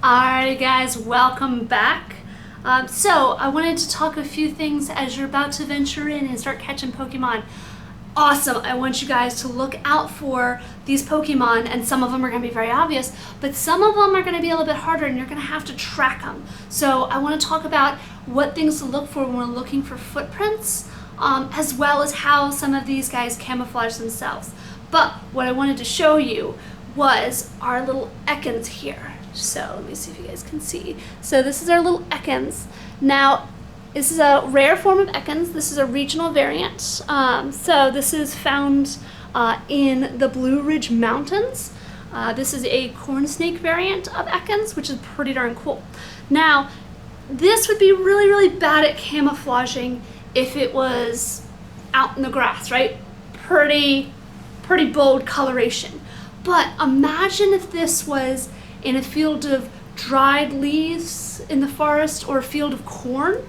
Alright guys, welcome back. So I wanted to talk a few things as you're about to venture in and start catching Pokemon. Awesome, I want you guys to look out for these Pokemon, and some of them are going to be very obvious, but some of them are going to be a little bit harder and you're going to have to track them. So I want to talk about what things to look for when we're looking for footprints, as well as how some of these guys camouflage themselves. But what I wanted to show you was our little Ekans here. So let me see if you guys can see. So this is our little Ekans. Now, this is a rare form of Ekans. This is a regional variant. So this is found in the Blue Ridge Mountains. This is a corn snake variant of Ekans, which is pretty darn cool. Now, this would be really, really bad at camouflaging if it was out in the grass, right? Pretty bold coloration. But imagine if this was in a field of dried leaves in the forest or a field of corn,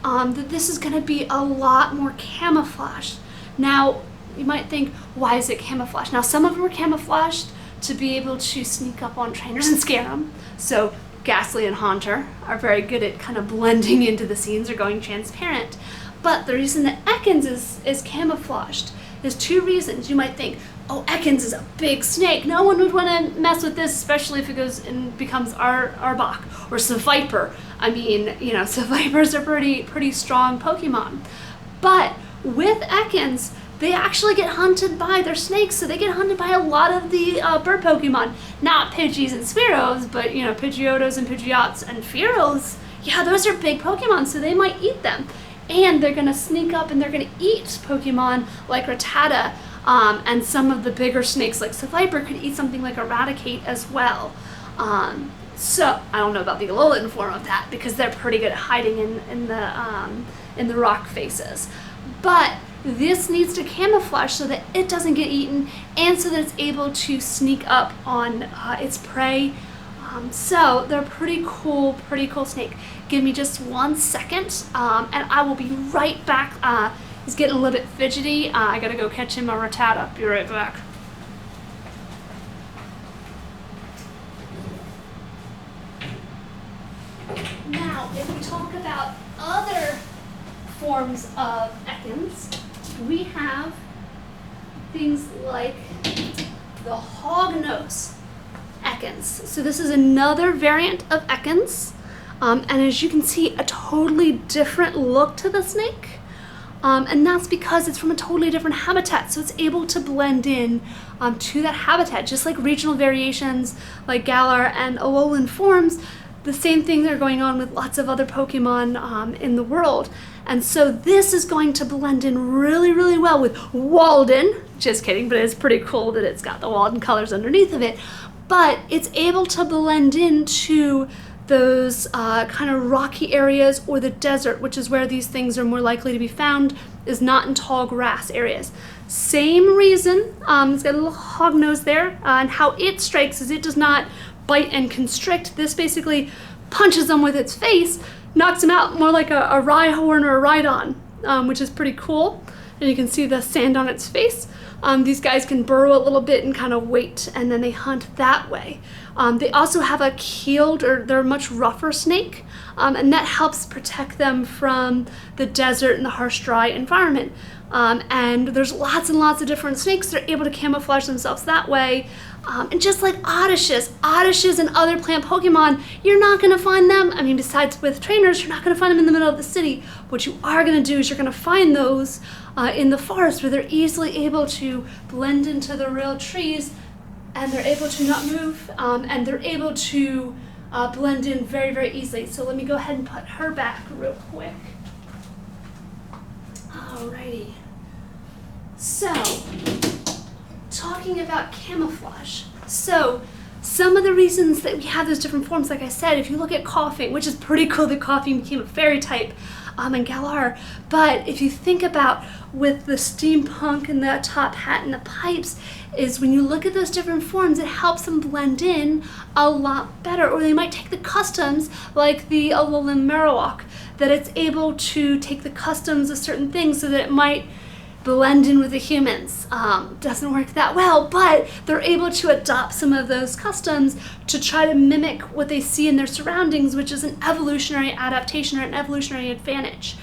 that this is going to be a lot more camouflaged. Now, you might think, why is it camouflaged? Now, some of them are camouflaged to be able to sneak up on trainers and scare them. So Gastly and Haunter are very good at kind of blending into the scenes or going transparent. But the reason that Ekans is camouflaged, there's two reasons. You might think, oh, Ekans is a big snake. No one would want to mess with this, especially if it goes and becomes Arbok or Seviper. I mean, you know, Sevipers are pretty strong Pokemon. But with Ekans, they actually get hunted by their snakes, so they get hunted by a lot of the bird Pokemon. Not Pidgeys and Spearows, but, you know, Pidgeotos and Pidgeots and Fearows. Yeah, those are big Pokemon, so they might eat them. And they're going to sneak up and they're going to eat Pokemon like Rattata. And some of the bigger snakes like Seviper could eat something like Eradicate as well. So I don't know about the Alolan form of that because they're pretty good at hiding in the rock faces. But this needs to camouflage so that it doesn't get eaten and so that it's able to sneak up on its prey. So they're pretty cool snake. Give me just 1 second, and I will be right back. He's getting a little bit fidgety. I gotta go catch him a Rattata. Be right back. Now, if we talk about other forms of Ekans, we have things like the Hognose Ekans. So this is another variant of Ekans, and as you can see, a totally different look to the snake. And that's because it's from a totally different habitat, so it's able to blend in to that habitat, just like regional variations like Galar and Alolan forms. The same thing are going on with lots of other Pokemon in the world. And so this is going to blend in really, really well with Walden. Just kidding, but it's pretty cool that it's got the Walden colors underneath of it. But it's able to blend into those kind of rocky areas or the desert, which is where these things are more likely to be found, is not in tall grass areas. Same reason, it's got a little Hognose there, and how it strikes is it does not bite and constrict. This basically punches them with its face, knocks them out more like a Rhyhorn or a Rhydon, which is pretty cool. And you can see the sand on its face. These guys can burrow a little bit and kind of wait, and then they hunt that way. They also have a keeled, or they're a much rougher snake, and that helps protect them from the desert and the harsh, dry environment. And there's lots and lots of different snakes that are able to camouflage themselves that way. And just like Odysseus and other plant Pokemon, you're not going to find them. I mean, besides with trainers, you're not going to find them in the middle of the city. What you are going to do is you're going to find those in the forest where they're easily able to blend into the real trees, and they're able to not move, and they're able to blend in very, very easily. So let me go ahead and put her back real quick. Alrighty. So, talking about camouflage. So, some of the reasons that we have those different forms, like I said, if you look at Koffing, which is pretty cool that Koffing became a fairy type, and Galar, but if you think about with the steampunk and the top hat and the pipes, is when you look at those different forms, it helps them blend in a lot better. Or they might take the customs, like the Alolan Marowak, that it's able to take the customs of certain things so that it might blend in with the humans. Doesn't work that well, but they're able to adopt some of those customs to try to mimic what they see in their surroundings, which is an evolutionary adaptation or an evolutionary advantage.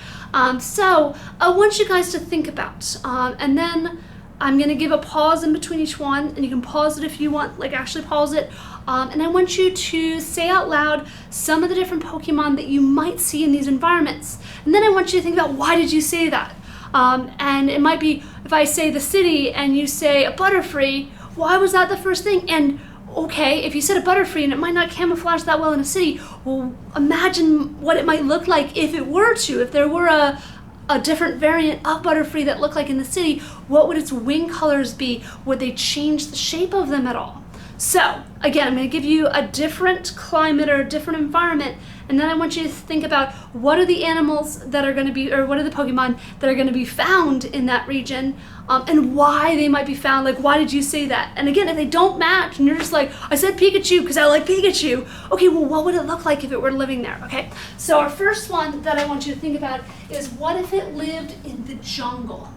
So I want you guys to think about, and then I'm going to give a pause in between each one, and you can pause it if you want, like actually pause it. And I want you to say out loud some of the different Pokemon that you might see in these environments. And then I want you to think about, why did you say that? And it might be, if I say the city and you say a Butterfree, why was that the first thing? And okay, if you said a Butterfree and it might not camouflage that well in a city, well, imagine what it might look like if it were to. If there were a different variant of Butterfree that looked like in the city, what would its wing colors be? Would they change the shape of them at all? So again, I'm going to give you a different climate or a different environment, and then I want you to think about what are the animals that are going to be, or what are the Pokemon that are going to be found in that region, and why they might be found. Like, why did you say that? And again, if they don't match and you're just like, I said Pikachu because I like Pikachu. Okay, well, what would it look like if it were living there? Okay, so our first one that I want you to think about is, what if it lived in the jungle?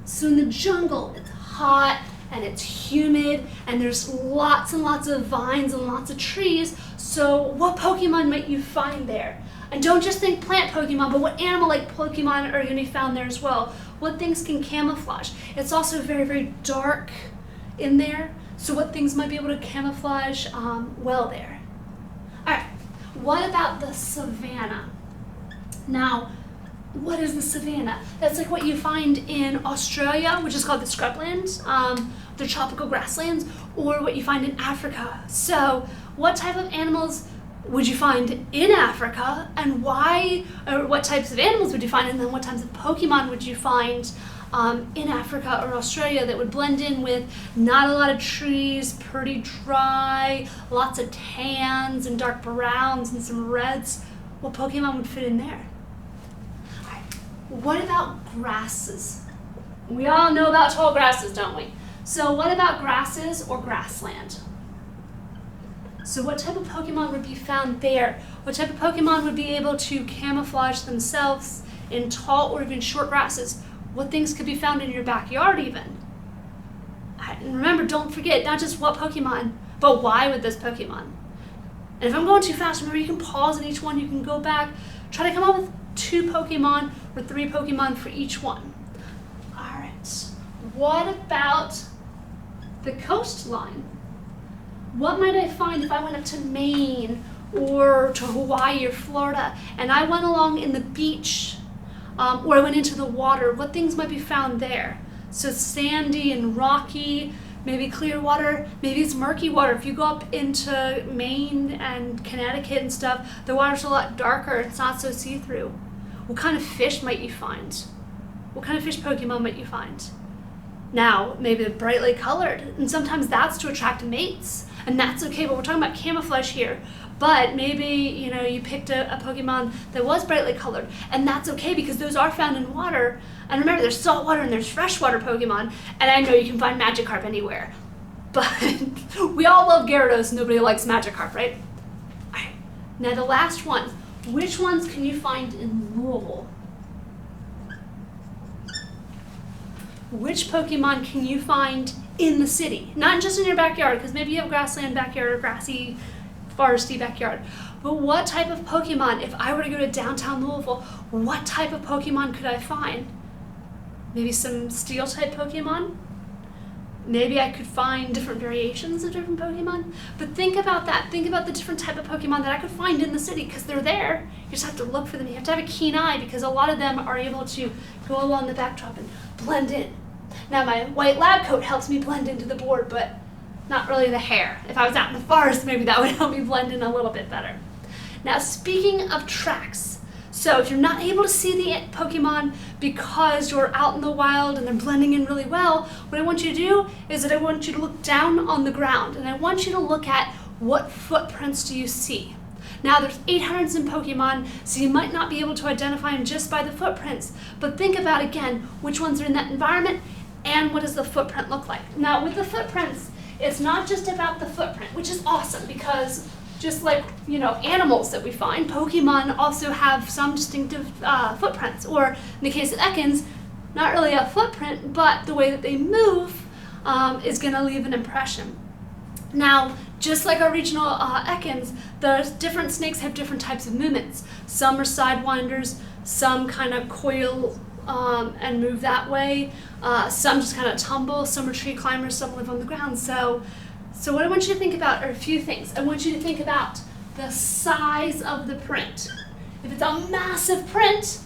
So in the jungle, it's hot and it's humid and there's lots and lots of vines and lots of trees. So what Pokemon might you find there? And don't just think plant Pokemon, but what animal-like Pokemon are going to be found there as well? What things can camouflage? It's also very, very dark in there. So what things might be able to camouflage well there? All right, what about the savanna? Now, what is the savanna? That's like what you find in Australia, which is called the scrublands, the tropical grasslands, or what you find in Africa. So what type of animals would you find in Africa, and why, or what types of animals would you find, and then what types of Pokemon would you find in Africa or Australia that would blend in with not a lot of trees, pretty dry, lots of tans and dark browns and some reds? What Pokemon would fit in there? All right. What about grasses? We all know about tall grasses, don't we? So what about grasses or grassland? So what type of Pokemon would be found there? What type of Pokemon would be able to camouflage themselves in tall or even short grasses? What things could be found in your backyard even? And remember, don't forget, not just what Pokemon, but why with this Pokemon. And if I'm going too fast, remember you can pause in each one, you can go back, try to come up with 2 Pokemon or 3 Pokemon for each one. All right, what about the coastline? What might I find if I went up to Maine or to Hawaii or Florida and I went along in the beach or I went into the water? What things might be found there? So sandy and rocky, maybe clear water, maybe it's murky water. If you go up into Maine and Connecticut and stuff, the water's a lot darker, it's not so see-through. What kind of fish might you find? What kind of fish Pokemon might you find? Now, maybe they're brightly colored, and sometimes that's to attract mates, and that's okay, but we're talking about camouflage here. But maybe, you picked a Pokemon that was brightly colored, and that's okay because those are found in water. And remember, there's saltwater and there's freshwater Pokemon, and I know you can find Magikarp anywhere. But we all love Gyarados, nobody likes Magikarp, right? All right. Now the last one, which ones can you find in Louisville? Which Pokemon can you find in the city? Not just in your backyard, because maybe you have grassland backyard or grassy, foresty backyard. But what type of Pokemon, if I were to go to downtown Louisville, what type of Pokemon could I find? Maybe some steel type Pokemon? Maybe I could find different variations of different Pokemon. But think about that. Think about the different type of Pokemon that I could find in the city, because they're there. You just have to look for them. You have to have a keen eye, because a lot of them are able to go along the backdrop and blend in. Now my white lab coat helps me blend into the board, but not really the hair. If I was out in the forest, maybe that would help me blend in a little bit better. Now speaking of tracks, so if you're not able to see the Pokemon because you're out in the wild and they're blending in really well, what I want you to do is that I want you to look down on the ground, and I want you to look at what footprints do you see. Now there's 800 some Pokemon, so you might not be able to identify them just by the footprints, but think about again which ones are in that environment and what does the footprint look like. Now with the footprints, it's not just about the footprint, which is awesome, because just like animals that we find, Pokemon also have some distinctive footprints, or in the case of Ekans, not really a footprint, but the way that they move is going to leave an impression. Now, just like our regional ekans, the different snakes have different types of movements. Some are sidewinders, some kind of coil and move that way. Some just kind of tumble, some are tree climbers, some live on the ground. So what I want you to think about are a few things. I want you to think about the size of the print. If it's a massive print,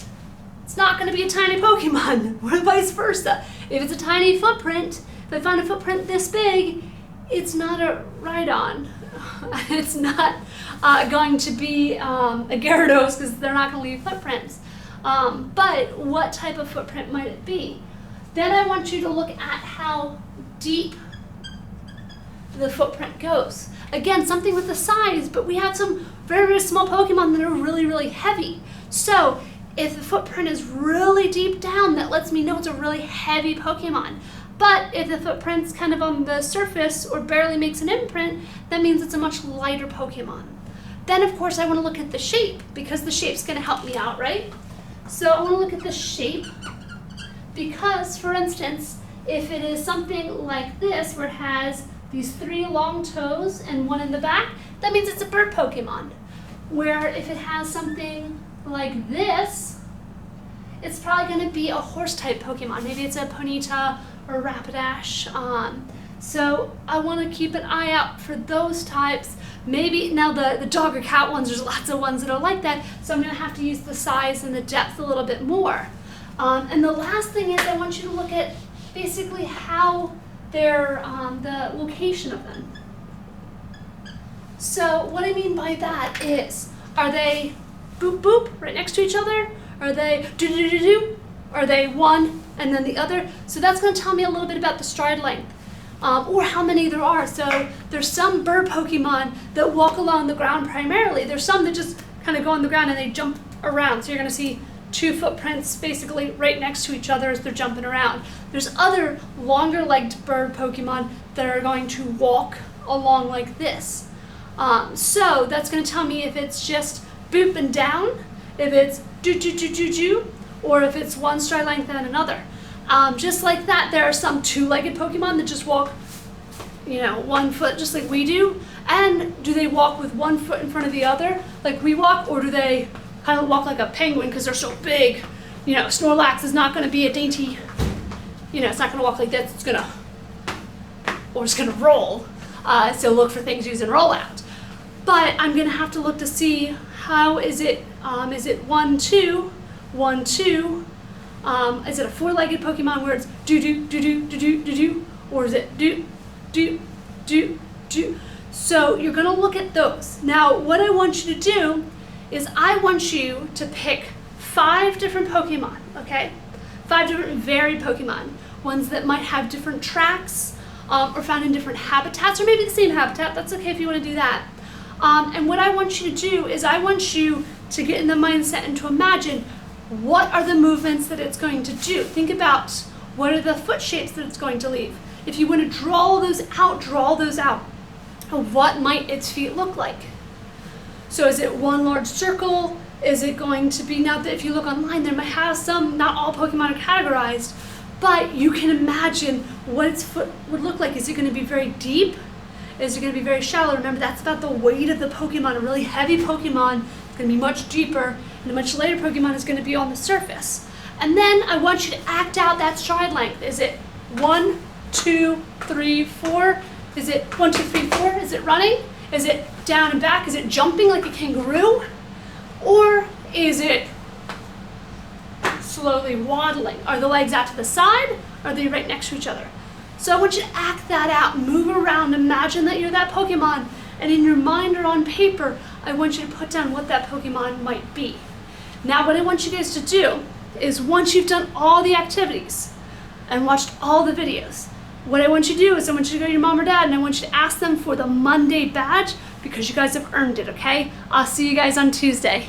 it's not going to be a tiny Pokemon, or vice versa. If it's a tiny footprint, if I find a footprint this big, it's not a Rhydon. It's not going to be a Gyarados, because they're not going to leave footprints. But what type of footprint might it be? Then I want you to look at how deep the footprint goes. Again, something with the size, but we have some very, very small Pokemon that are really, really heavy. So if the footprint is really deep down, that lets me know it's a really heavy Pokemon. But if the footprint's kind of on the surface or barely makes an imprint, that means it's a much lighter Pokemon. Then, of course, I want to look at the shape, because the shape's going to help me out, right? So I want to look at the shape because, for instance, if it is something like this, where it has these 3 long toes and 1 in the back, that means it's a bird Pokemon. Where if it has something like this, it's probably going to be a horse-type Pokemon. Maybe it's a Ponyta or Rapidash. So I want to keep an eye out for those types. Maybe now the dog or cat ones, there's lots of ones that are like that, so I'm going to have to use the size and the depth a little bit more. And the last thing is I want you to look at basically how they're, the location of them. So what I mean by that is, are they boop boop right next to each other? Are they do do do do? Are they one and then the other? So that's going to tell me a little bit about the stride length, or how many there are. So there's some bird Pokemon that walk along the ground primarily. There's some that just kind of go on the ground and they jump around. So you're going to see 2 footprints basically right next to each other as they're jumping around. There's other longer-legged bird Pokemon that are going to walk along like this. So that's going to tell me if it's just boop and down, if it's do do do do do, or if it's one stride length and another. Just like that, there are some 2-legged Pokemon that just walk, 1 foot just like we do. And do they walk with 1 foot in front of the other like we walk, or do they kind of walk like a penguin because they're so big? Snorlax is not going to be a dainty, it's not going to walk like this. It's going to roll. So look for things using rollout. But I'm going to have to look to see how is it 1 2 1 2. Is it a 4-legged Pokemon where it's do do do do do do do do, or is it do do do do? So you're going to look at those. Now, what I want you to do is I want you to pick 5 different Pokemon, okay? 5 different varied Pokemon, ones that might have different tracks, or found in different habitats, or maybe the same habitat. That's okay if you want to do that. And what I want you to do is I want you to get in the mindset and to imagine what are the movements that it's going to do. Think about what are the foot shapes that it's going to leave. If you want to draw those out, draw those out. What might its feet look like? So is it one large circle? Is it going to be, now that if you look online, there might have some, not all Pokemon are categorized, but you can imagine what its foot would look like. Is it going to be very deep? Is it going to be very shallow? Remember, that's about the weight of the Pokemon. A really heavy Pokemon is going to be much deeper, and a much lighter Pokemon is going to be on the surface. And then I want you to act out that stride length. Is it 1, 2, 3, 4? Is it 1, 2, 3, 4? Is it running? Is it down and back? Is it jumping like a kangaroo? Or is it slowly waddling? Are the legs out to the side? Or are they right next to each other? So I want you to act that out, move around, imagine that you're that Pokemon, and in your mind or on paper, I want you to put down what that Pokemon might be. Now what I want you guys to do is once you've done all the activities and watched all the videos, what I want you to do is I want you to go to your mom or dad and I want you to ask them for the Monday badge because you guys have earned it, okay? I'll see you guys on Tuesday.